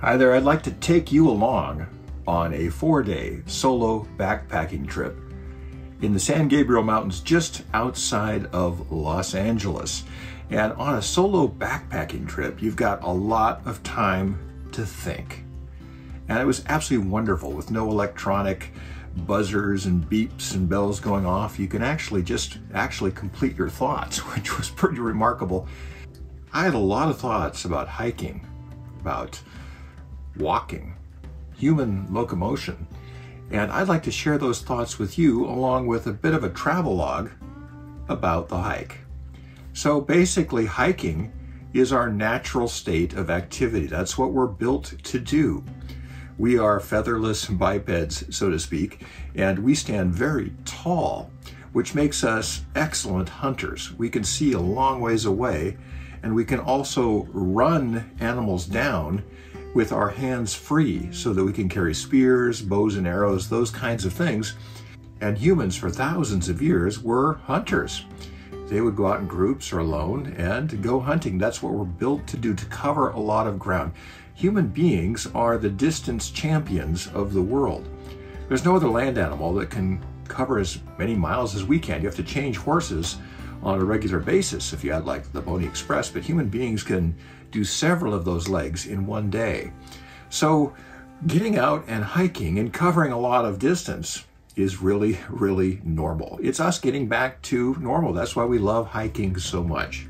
Hi there, I'd like to take you along on a 4-day solo backpacking trip in the San Gabriel Mountains just outside of Los Angeles. And on a solo backpacking trip, you've got a lot of time to think. And it was absolutely wonderful with no electronic buzzers and beeps and bells going off. You can actually complete your thoughts, which was pretty remarkable. I had a lot of thoughts about hiking, about walking, human locomotion, and I'd like to share those thoughts with you along with a bit of a travelogue about the hike. So basically, hiking is our natural state of activity. That's what we're built to do. We are featherless bipeds, so to speak, and we stand very tall, which makes us excellent hunters. We can see a long ways away, and we can also run animals down with our hands free so that we can carry spears, bows and arrows, those kinds of things. And humans for thousands of years were hunters. They would go out in groups or alone and go hunting. That's what we're built to do, to cover a lot of ground. Human beings are the distance champions of the world. There's no other land animal that can cover as many miles as we can. You have to change horses on a regular basis if you had like the Pony Express, but human beings can do several of those legs in one day. So getting out and hiking and covering a lot of distance is really, really normal. It's us getting back to normal. That's why we love hiking so much.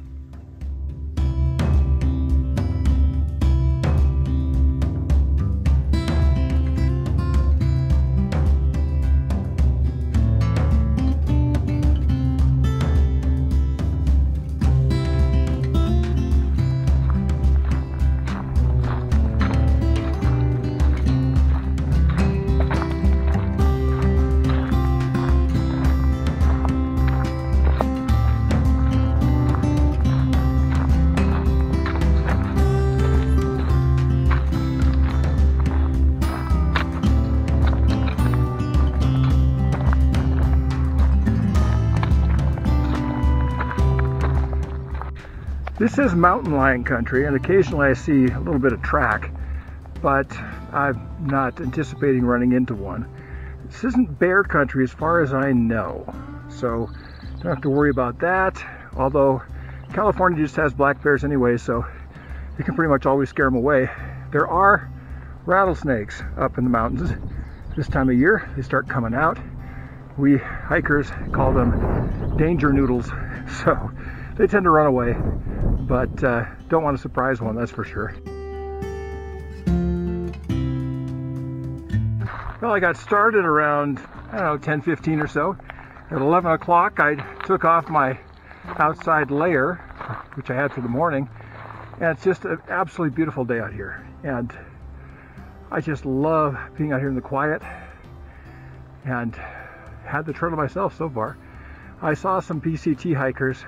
This is mountain lion country, and occasionally I see a little bit of track, but I'm not anticipating running into one. This isn't bear country as far as I know, so don't have to worry about that, although California just has black bears anyway, so you can pretty much always scare them away. There are rattlesnakes up in the mountains. This time of year, they start coming out. We hikers call them danger noodles, so they tend to run away, but don't want to surprise one, that's for sure. Well, I got started around, I don't know, 10:15 or so. At 11 o'clock, I took off my outside layer, which I had for the morning, and it's just an absolutely beautiful day out here. And I just love being out here in the quiet, and had the trail to myself so far. I saw some PCT hikers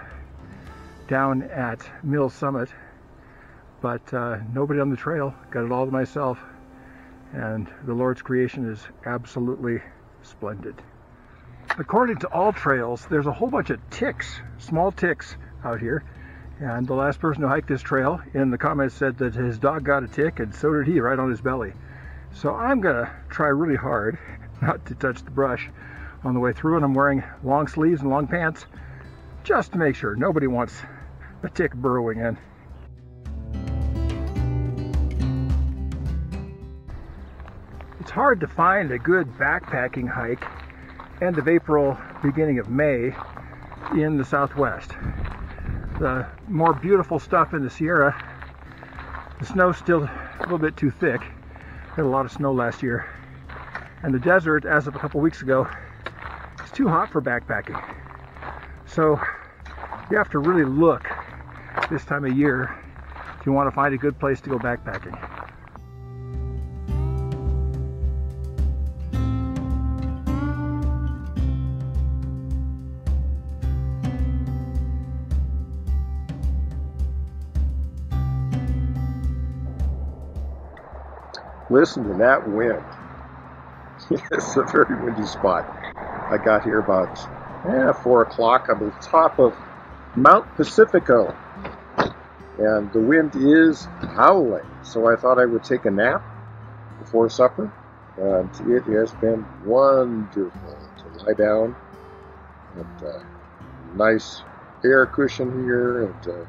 down at Mill Summit, but nobody on the trail. Got it all to myself, and the Lord's creation is absolutely splendid. According to all trails, there's a whole bunch of ticks, small ticks out here, and the last person who hiked this trail in the comments said that his dog got a tick, and so did he, right on his belly. So I'm gonna try really hard not to touch the brush on the way through, and I'm wearing long sleeves and long pants just to make sure nobody wants a tick burrowing in. It's hard to find a good backpacking hike end of April, beginning of May in the Southwest. The more beautiful stuff in the Sierra, the snow's still a little bit too thick. Had a lot of snow last year. And the desert, as of a couple weeks ago, is too hot for backpacking. So you have to really look this time of year if you want to find a good place to go backpacking. Listen to that wind. It's a very windy spot. I got here about 4 o'clock. I'm at the top of Mount Pacifico. and the wind is howling. So I thought I would take a nap before supper, and it has been wonderful to lie down and nice air cushion here, and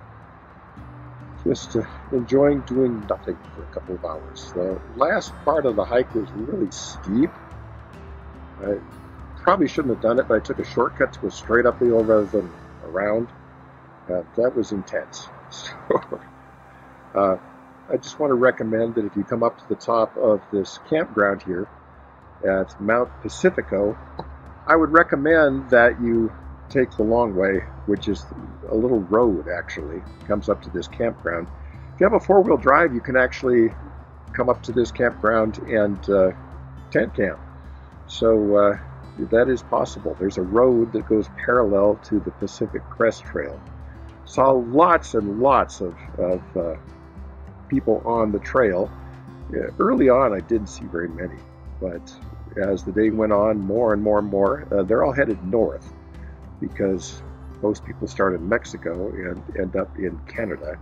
just enjoying doing nothing for a couple of hours. The last part of the hike was really steep. I probably shouldn't have done it, but I took a shortcut to go straight uphill rather than around. That was intense. So, I just want to recommend that if you come up to the top of this campground here at Mount Pacifico, I would recommend that you take the long way, which is a little road actually comes up to this campground. If you have a four-wheel drive, you can actually come up to this campground and tent camp. So that is possible. There's a road that goes parallel to the Pacific Crest Trail. Saw lots and lots of people on the trail. Early on, I didn't see very many, but as the day went on, more and more and more, they're all headed north, because most people start in Mexico and end up in Canada.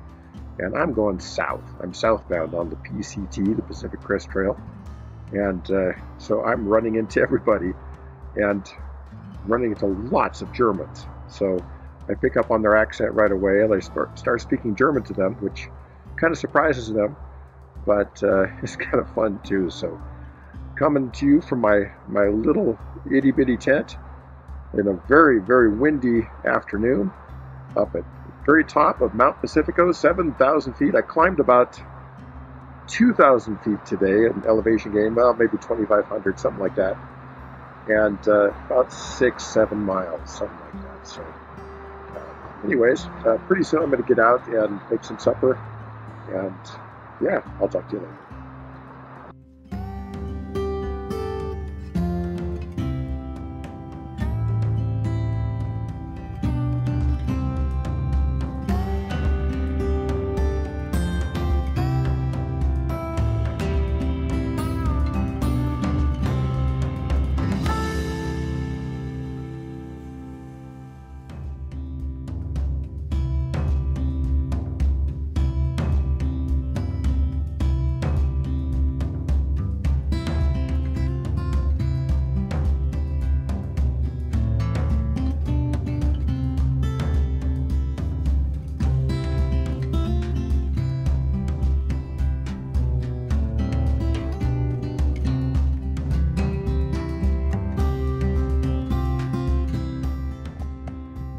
And I'm going south. I'm southbound on the PCT, the Pacific Crest Trail. And so I'm running into everybody and running into lots of Germans. So I pick up on their accent right away, and I start speaking German to them, which kind of surprises them, but it's kind of fun too. So coming to you from my little itty bitty tent in a very, very windy afternoon up at the very top of Mount Pacifico, 7,000 feet. I climbed about 2,000 feet today in elevation gain, well, maybe 2,500, something like that, and about 6-7 miles, something like that. So anyways, pretty soon I'm going to get out and make some supper, and yeah, I'll talk to you later.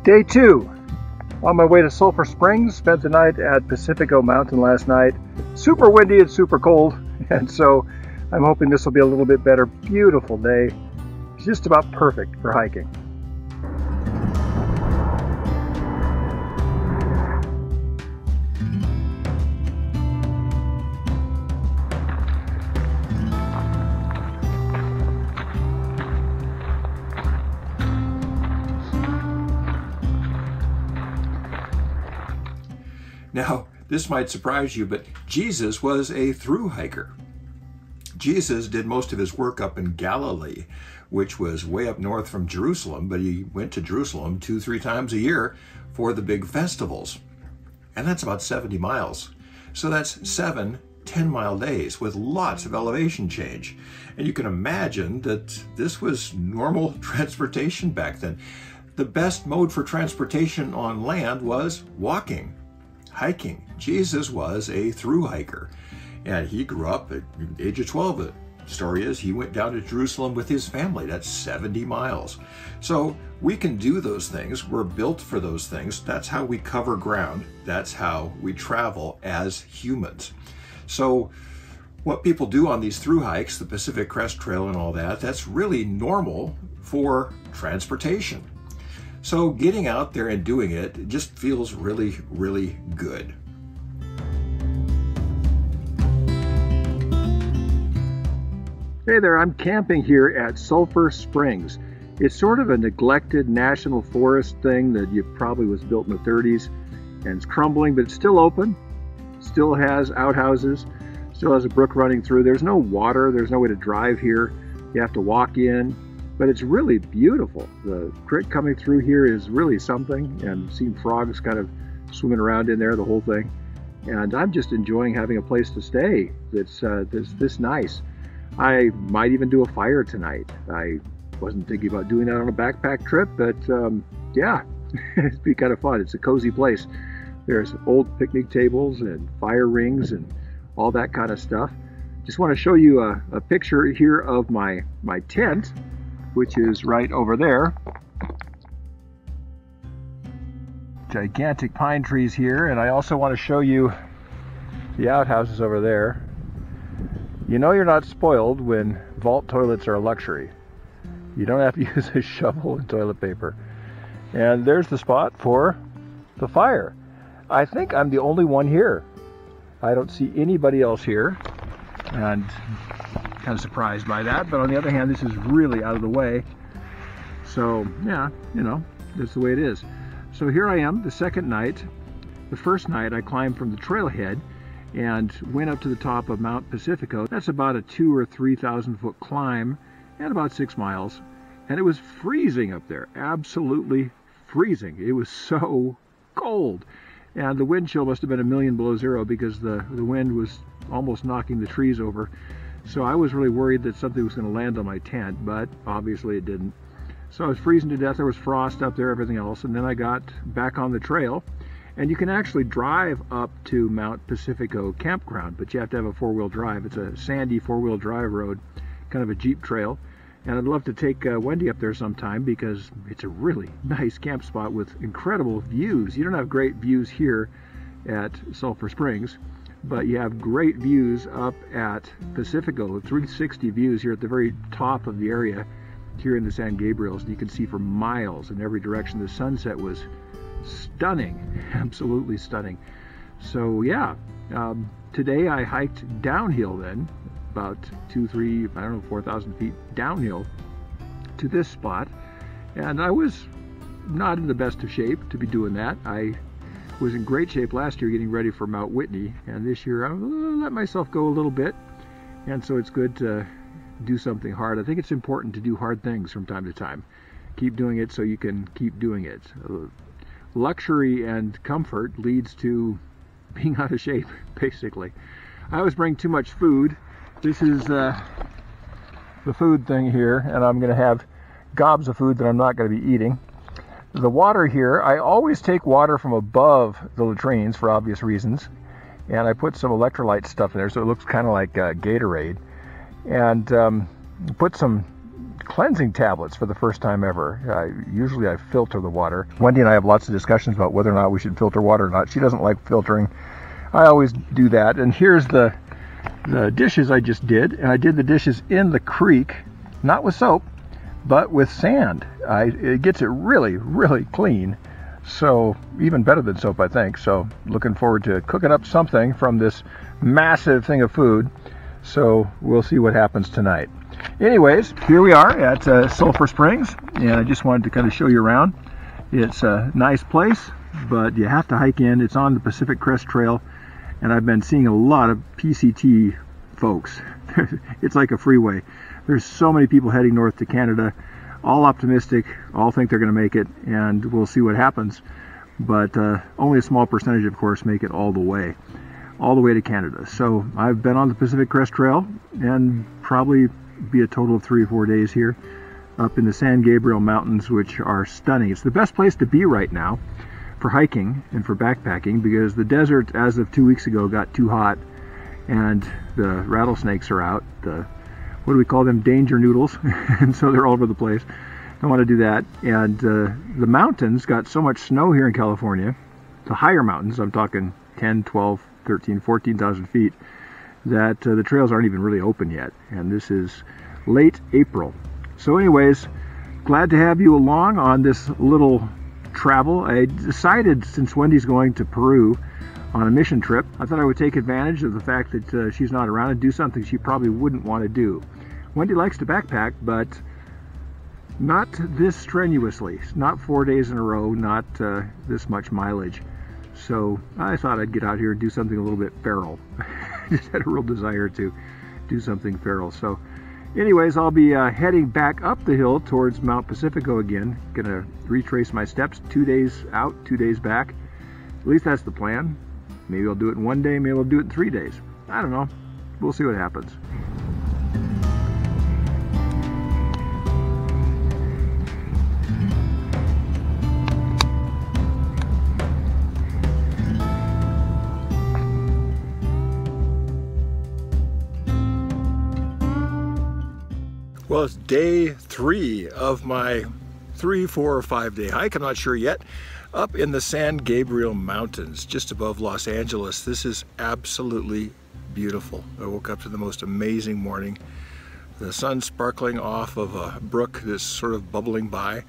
Day 2, on my way to Sulphur Springs. Spent the night at Pacifico Mountain last night. Super windy and super cold, and so I'm hoping this will be a little bit better. Beautiful day, just about perfect for hiking. Now, this might surprise you, but Jesus was a thru hiker. Jesus did most of his work up in Galilee, which was way up north from Jerusalem, but he went to Jerusalem 2-3 times a year for the big festivals. And that's about 70 miles. So that's 7 10-mile days with lots of elevation change. And you can imagine that this was normal transportation back then. The best mode for transportation on land was walking. Hiking. Jesus was a thru hiker, and he grew up at the age of 12. The story is he went down to Jerusalem with his family. That's 70 miles. So we can do those things. We're built for those things. That's how we cover ground. That's how we travel as humans. So what people do on these thru hikes, the Pacific Crest Trail and all that, that's really normal for transportation. So getting out there and doing it just feels really, really good. Hey there, I'm camping here at Sulphur Springs. It's sort of a neglected national forest thing that probably was built in the 30s, and it's crumbling, but it's still open, still has outhouses, still has a brook running through. There's no water, there's no way to drive here. You have to walk in. But it's really beautiful. The creek coming through here is really something, and seeing frogs kind of swimming around in there, the whole thing. and I'm just enjoying having a place to stay that's this nice. I might even do a fire tonight. I wasn't thinking about doing that on a backpack trip, but yeah, it'd be kind of fun. It's a cozy place. There's old picnic tables and fire rings and all that kind of stuff. Just want to show you a picture here of my tent, which is right over there. Gigantic pine trees here, and I also want to show you the outhouses over there. You know you're not spoiled when vault toilets are a luxury. You don't have to use a shovel and toilet paper. And there's the spot for the fire. I think I'm the only one here. I don't see anybody else here, and kind of surprised by that. But on the other hand, this is really out of the way. So yeah, you know, that's the way it is. So here I am, the second night. The first night I climbed from the trailhead and went up to the top of Mount Pacifico. That's about a 2,000 or 3,000 foot climb and about 6 miles. And it was freezing up there, absolutely freezing. It was so cold. And the wind chill must have been 1,000,000 below zero because the wind was almost knocking the trees over. So I was really worried that something was going to land on my tent, but obviously it didn't. So I was freezing to death. There was frost up there, everything else. And then I got back on the trail. And you can actually drive up to Mount Pacifico campground, but you have to have a four-wheel drive. It's a sandy four-wheel drive road, kind of a Jeep trail. And I'd love to take Wendy up there sometime because it's a really nice camp spot with incredible views. You don't have great views here at Sulphur Springs, but you have great views up at Pacifico, 360 views here at the very top of the area here in the San Gabriels. And you can see for miles in every direction. The sunset was stunning, absolutely stunning. So yeah, today I hiked downhill then, about 4,000 feet downhill to this spot, and I was not in the best of shape to be doing that. I was in great shape last year getting ready for Mount Whitney, and this year I let myself go a little bit, and so it's good to do something hard. I think it's important to do hard things from time to time. Keep doing it so you can keep doing it. Luxury and comfort leads to being out of shape, basically. I always bring too much food. This is the food thing here, and I'm going to have gobs of food that I'm not going to be eating. The water here, I always take water from above the latrines for obvious reasons, and I put some electrolyte stuff in there so it looks kind of like Gatorade, and put some cleansing tablets for the first time ever. Usually I filter the water. Wendy and I have lots of discussions about whether or not we should filter water or not. She doesn't like filtering. I always do that. And here's the dishes I just did, and I did the dishes in the creek, not with soap, but with sand. It gets it really, really clean. So even better than soap, I think. So looking forward to cooking up something from this massive thing of food. So we'll see what happens tonight. Anyways, here we are at Sulphur Springs, and I just wanted to kind of show you around. It's a nice place, but you have to hike in. It's on the Pacific Crest Trail, and I've been seeing a lot of PCT folks. It's like a freeway. There's so many people heading north to Canada, all optimistic, all think they're going to make it, and we'll see what happens. But only a small percentage, of course, make it all the way to Canada. So I've been on the Pacific Crest Trail, and probably be a total of 3 or 4 days here up in the San Gabriel Mountains, which are stunning. It's the best place to be right now for hiking and for backpacking, because the desert as of 2 weeks ago got too hot and the rattlesnakes are out. What do we call them? Danger noodles. And so they're all over the place. Don't want to do that. And the mountains got so much snow here in California, the higher mountains, I'm talking 10, 12, 13, 14,000 feet, that the trails aren't even really open yet, and this is late April. So anyways, glad to have you along on this little travel. I decided, since Wendy's going to Peru on a mission trip, I thought I would take advantage of the fact that she's not around and do something she probably wouldn't want to do. Wendy likes to backpack, but not this strenuously, not 4 days in a row, not this much mileage. So I thought I'd get out here and do something a little bit feral. Just had a real desire to do something feral. So anyways, I'll be heading back up the hill towards Mount Pacifico again. Gonna retrace my steps, 2 days out, 2 days back. At least that's the plan. Maybe I'll do it in 1 day, maybe I'll do it in 3 days. I don't know. We'll see what happens. Well, it's day 3 of my 3, 4, or 5 day hike. I'm not sure yet. Up in the San Gabriel Mountains, just above Los Angeles. This is absolutely beautiful. I woke up to the most amazing morning. The sun sparkling off of a brook that's sort of bubbling by.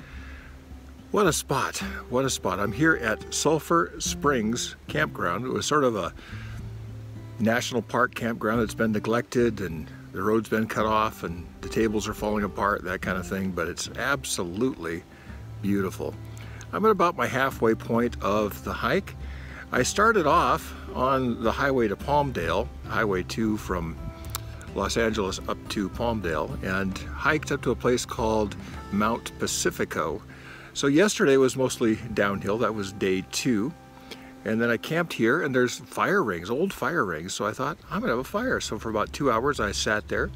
What a spot, what a spot. I'm here at Sulphur Springs Campground. It was sort of a national park campground that's been neglected, and the road's been cut off and the tables are falling apart, that kind of thing, but it's absolutely beautiful. I'm at about my halfway point of the hike. I started off on the highway to Palmdale, Highway 2 from Los Angeles up to Palmdale, and hiked up to a place called Mount Pacifico. So yesterday was mostly downhill, that was day 2. And then I camped here, and there's fire rings, old fire rings, so I thought, I'm gonna have a fire. So for about 2 hours I sat there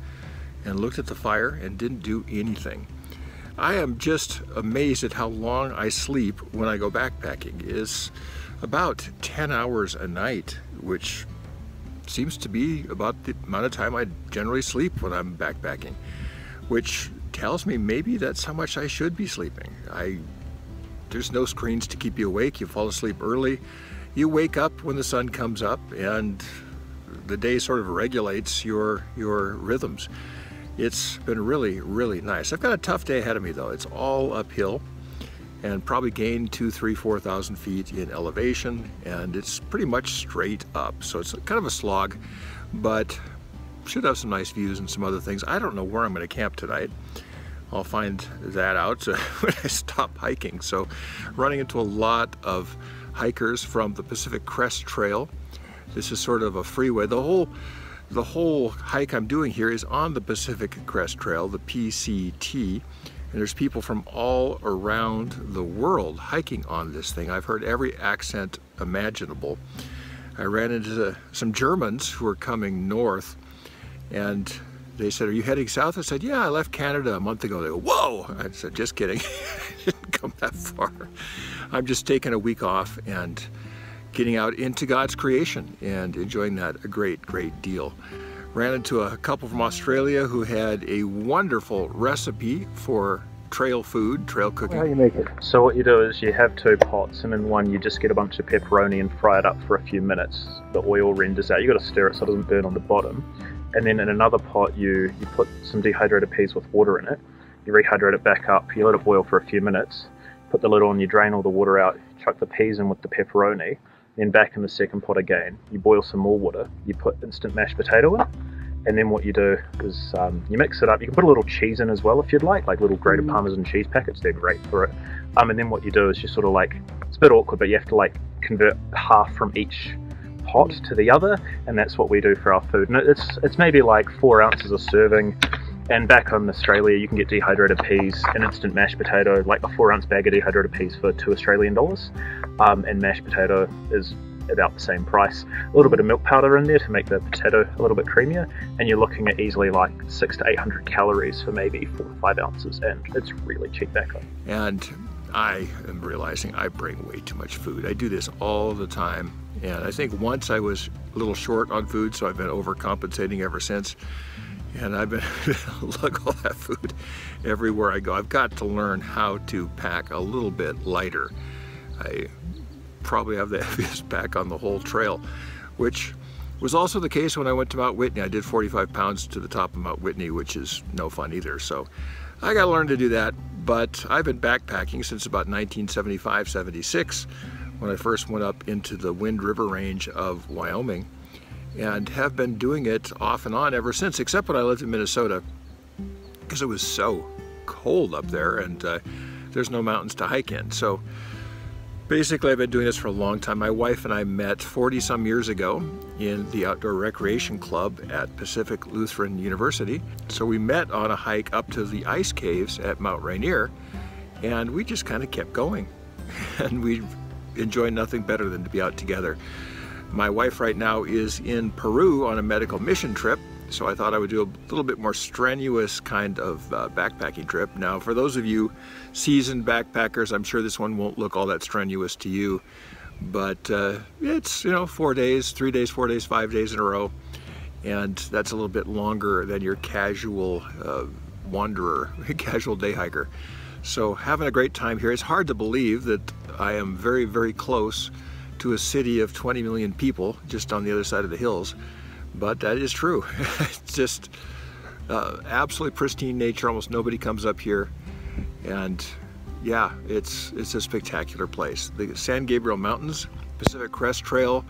and looked at the fire and didn't do anything. I am just amazed at how long I sleep when I go backpacking. It's about 10 hours a night, which seems to be about the amount of time I generally sleep when I'm backpacking, which tells me maybe that's how much I should be sleeping. There's no screens to keep you awake. You fall asleep early. You wake up when the sun comes up, and the day sort of regulates your rhythms. It's been really, really nice. I've got a tough day ahead of me though. It's all uphill and probably gained 2,000, 3,000, 4,000 feet in elevation, and it's pretty much straight up. So it's kind of a slog, but should have some nice views and some other things. I don't know where I'm going to camp tonight. I'll find that out when I stop hiking. So running into a lot of hikers from the Pacific Crest Trail. This is sort of a freeway. The whole hike I'm doing here is on the Pacific Crest Trail, the PCT, and there's people from all around the world hiking on this thing. I've heard every accent imaginable. I ran into some Germans who were coming north, and they said, "Are you heading south?" I said, "Yeah, I left Canada a month ago." They go, "Whoa!" I said, "Just kidding." I didn't come that far. I'm just taking a week off and getting out into God's creation and enjoying that a great, great deal. Ran into a couple from Australia who had a wonderful recipe for trail food, trail cooking. How do you make it? So what you do is you have 2 pots, and in one you just get a bunch of pepperoni and fry it up for a few minutes. The oil renders out. You got to stir it so it doesn't burn on the bottom. And then in another pot you put some dehydrated peas with water in it. You rehydrate it back up, you let it boil for a few minutes, put the lid on, you drain all the water out, chuck the peas in with the pepperoni, then back in the second pot again, you boil some more water, you put instant mashed potato in, and then what you do is you mix it up. You can put a little cheese in as well if you'd like little grated Parmesan cheese packets, they're great for it. And then what you do is you sort of it's a bit awkward, but you have to convert half from each pot to the other, and that's what we do for our food. And it's maybe 4 ounces a serving. And back in Australia, you can get dehydrated peas and instant mashed potato, a 4-ounce bag of dehydrated peas for $2 Australian. And mashed potato is about the same price. A little bit of milk powder in there to make the potato a little bit creamier, and you're looking at easily 600 to 800 calories for maybe 4 to 5 ounces, and it's really cheap back home. And I am realizing I bring way too much food. I do this all the time, and I think once I was a little short on food, so I've been overcompensating ever since. And I've been lug all that food everywhere I go. I've got to learn how to pack a little bit lighter. I probably have the heaviest pack on the whole trail, which was also the case when I went to Mount Whitney. I did 45 pounds to the top of Mount Whitney, which is no fun either. So I got to learn to do that. But I've been backpacking since about 1975, 76, when I first went up into the Wind River Range of Wyoming, and have been doing it off and on ever since, except when I lived in Minnesota, because it was so cold up there, and there's no mountains to hike in. So basically I've been doing this for a long time. My wife and I met 40-some years ago in the Outdoor Recreation Club at Pacific Lutheran University. So we met on a hike up to the ice caves at Mount Rainier, and we just kind of kept going. And we enjoy nothing better than to be out together. My wife right now is in Peru on a medical mission trip, so I thought I would do a little bit more strenuous kind of backpacking trip. Now, for those of you seasoned backpackers, I'm sure this one won't look all that strenuous to you, but it's, 4 days, 3 days, 4 days, 5 days in a row, and that's a little bit longer than your casual wanderer, casual day hiker. So having a great time here. It's hard to believe that I am very, very close to a city of 20 million people just on the other side of the hills, but that is true. It's just absolutely pristine nature. Almost nobody comes up here, and yeah, it's a spectacular place. The San Gabriel Mountains, Pacific Crest Trail,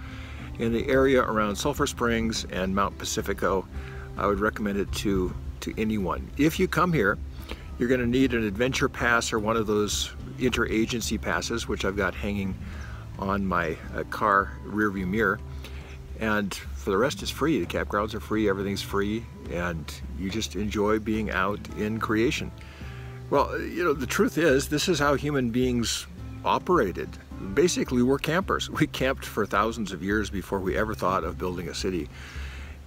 in the area around Sulphur Springs and Mount Pacifico, I would recommend it to anyone. If you come here, you're going to need an adventure pass or one of those interagency passes, which I've got hanging on my car rearview mirror, and for the rest it's free. The campgrounds are free, everything's free, and you just enjoy being out in creation. Well, the truth is, this is how human beings operated. Basically, we're campers. We camped for thousands of years before we ever thought of building a city,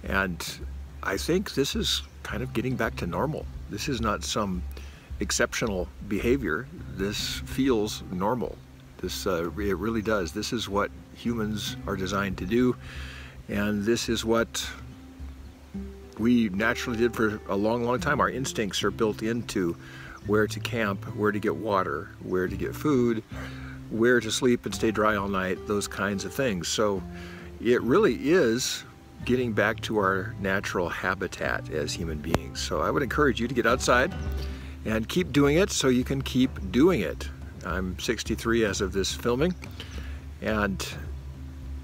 and I think this is kind of getting back to normal. This is not some exceptional behavior. This feels normal. This it really does. This is what humans are designed to do, and this is what we naturally did for a long, long time. Our instincts are built into where to camp, where to get water, where to get food, where to sleep and stay dry all night, those kinds of things. So it really is getting back to our natural habitat as human beings. So I would encourage you to get outside and keep doing it so you can keep doing it. I'm 63 as of this filming, and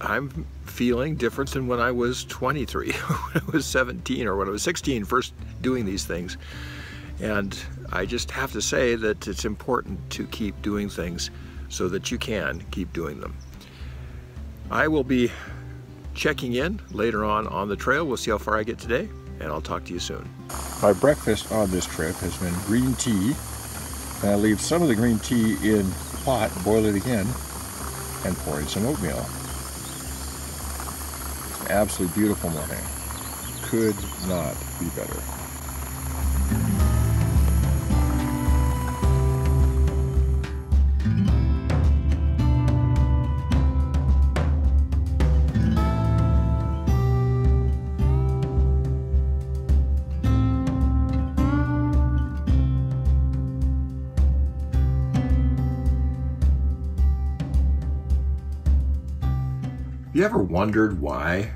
I'm feeling different than when I was 23, when I was 17, or when I was 16 first doing these things. And I just have to say that it's important to keep doing things so that you can keep doing them. I will be checking in later on the trail. We'll see how far I get today, and I'll talk to you soon. My breakfast on this trip has been green tea. And I leave some of the green tea in the pot, boil it again, and pour in some oatmeal. It's an absolutely beautiful morning. Could not be better. You ever wondered why,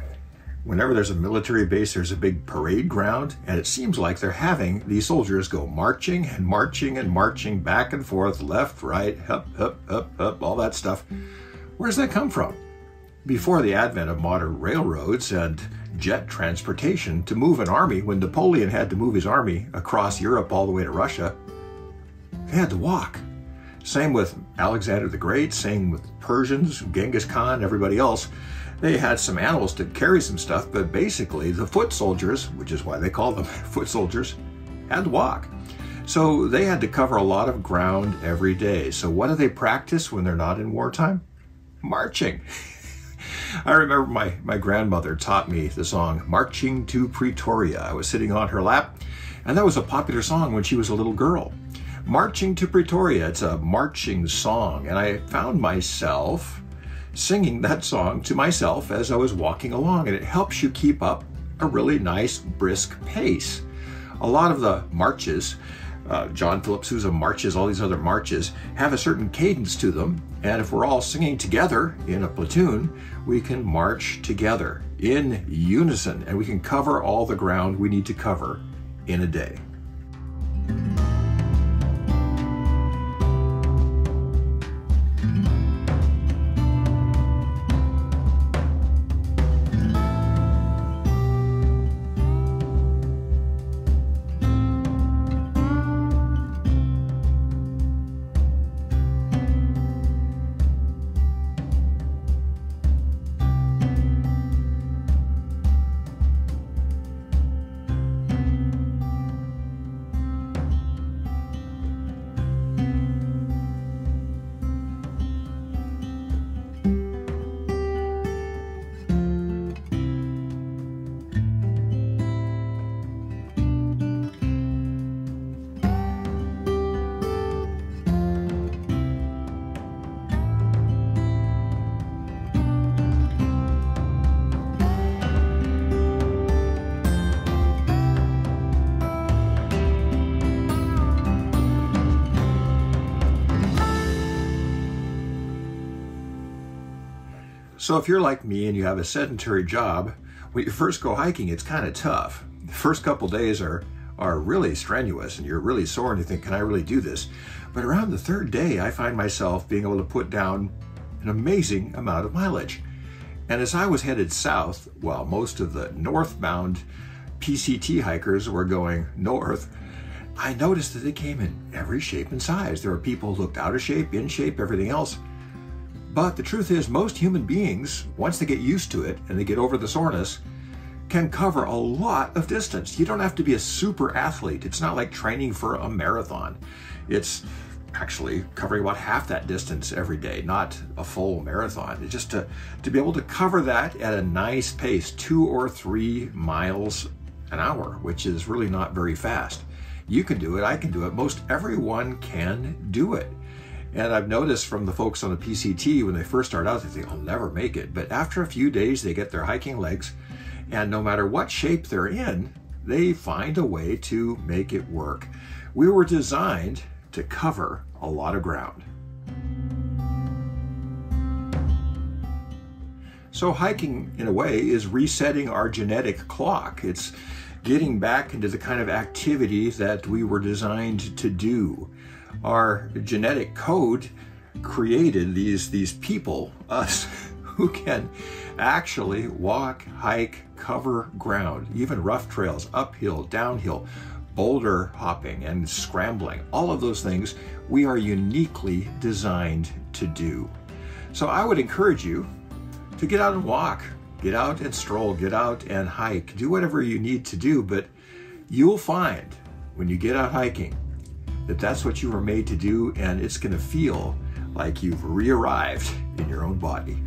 whenever there's a military base, there's a big parade ground, and it seems like they're having these soldiers go marching and marching and marching back and forth, left, right, up, up, up, up, all that stuff. Where does that come from? Before the advent of modern railroads and jet transportation, to move an army, when Napoleon had to move his army across Europe all the way to Russia, they had to walk. Same with Alexander the Great, same with Persians, Genghis Khan, everybody else. They had some animals to carry some stuff, but basically the foot soldiers, which is why they call them foot soldiers, had to walk. So they had to cover a lot of ground every day. So what do they practice when they're not in wartime? Marching. I remember my grandmother taught me the song Marching to Pretoria. I was sitting on her lap, and that was a popular song when she was a little girl. Marching to Pretoria, it's a marching song, and I found myself singing that song to myself as I was walking along, and it helps you keep up a really nice, brisk pace. A lot of the marches, John Philip Sousa marches, all these other marches, have a certain cadence to them, and if we're all singing together in a platoon, we can march together in unison, and we can cover all the ground we need to cover in a day. So if you're like me and you have a sedentary job, when you first go hiking, it's kind of tough. The first couple days are really strenuous and you're really sore and you think, can I really do this? But around the third day, I find myself being able to put down an amazing amount of mileage. And as I was headed south, while most of the northbound PCT hikers were going north, I noticed that they came in every shape and size. There were people who looked out of shape, in shape, everything else. But the truth is, most human beings, once they get used to it and they get over the soreness, can cover a lot of distance. You don't have to be a super athlete. It's not like training for a marathon. It's actually covering about half that distance every day, not a full marathon. It's just to be able to cover that at a nice pace, 2 or 3 miles an hour, which is really not very fast. You can do it, I can do it, most everyone can do it. And I've noticed from the folks on the PCT, when they first start out, they think, I'll never make it. But after a few days, they get their hiking legs, and no matter what shape they're in, they find a way to make it work. We were designed to cover a lot of ground. So hiking, in a way, is resetting our genetic clock. It's getting back into the kind of activity that we were designed to do. Our genetic code created these people, us, who can actually walk, hike, cover ground, even rough trails, uphill, downhill, boulder hopping and scrambling, all of those things we are uniquely designed to do. So I would encourage you to get out and walk, get out and stroll, get out and hike, do whatever you need to do, but you'll find when you get out hiking that that's what you were made to do, and it's going to feel like you've re-arrived in your own body.